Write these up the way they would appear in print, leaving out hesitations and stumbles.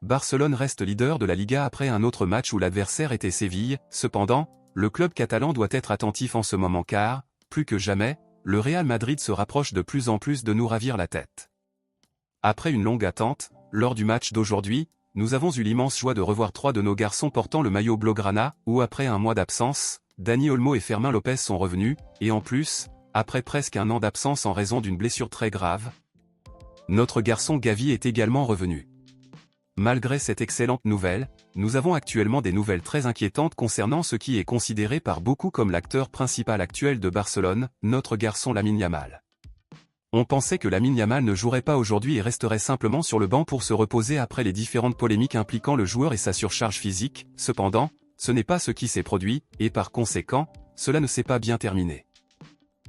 Barcelone reste leader de la Liga après un autre match où l'adversaire était Séville. Cependant, le club catalan doit être attentif en ce moment car, plus que jamais, le Real Madrid se rapproche de plus en plus de nous ravir la tête. Après une longue attente, lors du match d'aujourd'hui, nous avons eu l'immense joie de revoir 3 de nos garçons portant le maillot blaugrana, où après un mois d'absence, Dani Olmo et Fermin Lopez sont revenus, et en plus, après presque un an d'absence en raison d'une blessure très grave, notre garçon Gavi est également revenu. Malgré cette excellente nouvelle, nous avons actuellement des nouvelles très inquiétantes concernant ce qui est considéré par beaucoup comme l'acteur principal actuel de Barcelone, notre garçon Lamine Yamal. On pensait que Lamine Yamal ne jouerait pas aujourd'hui et resterait simplement sur le banc pour se reposer après les différentes polémiques impliquant le joueur et sa surcharge physique. Cependant, ce n'est pas ce qui s'est produit, et par conséquent, cela ne s'est pas bien terminé.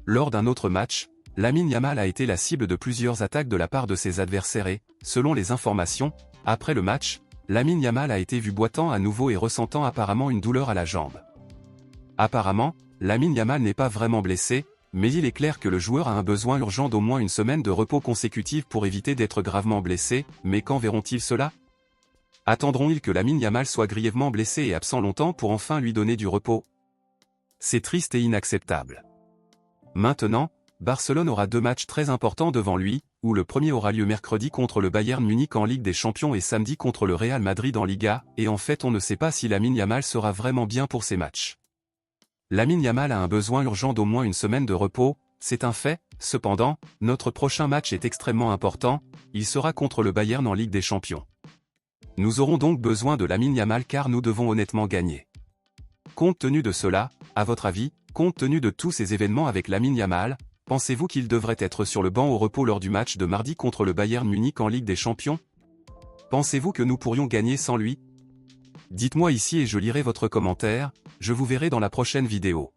Lors d'un autre match, Lamine Yamal a été la cible de plusieurs attaques de la part de ses adversaires et, selon les informations, après le match, Lamine Yamal a été vu boitant à nouveau et ressentant apparemment une douleur à la jambe. Apparemment, Lamine Yamal n'est pas vraiment blessé, mais il est clair que le joueur a un besoin urgent d'au moins une semaine de repos consécutive pour éviter d'être gravement blessé, mais quand verront-ils cela? Attendront-ils que Lamine Yamal soit grièvement blessé et absent longtemps pour enfin lui donner du repos? C'est triste et inacceptable. Maintenant, Barcelone aura 2 matchs très importants devant lui, où le premier aura lieu mercredi contre le Bayern Munich en Ligue des Champions et samedi contre le Real Madrid en Liga, et en fait on ne sait pas si Lamine Yamal sera vraiment bien pour ces matchs. Lamine Yamal a un besoin urgent d'au moins une semaine de repos, c'est un fait. Cependant, notre prochain match est extrêmement important, il sera contre le Bayern en Ligue des Champions. Nous aurons donc besoin de Lamine Yamal car nous devons honnêtement gagner. Compte tenu de cela, à votre avis, compte tenu de tous ces événements avec Lamine Yamal, pensez-vous qu'il devrait être sur le banc au repos lors du match de mardi contre le Bayern Munich en Ligue des Champions? Pensez-vous que nous pourrions gagner sans lui? Dites-moi ici et je lirai votre commentaire, je vous verrai dans la prochaine vidéo.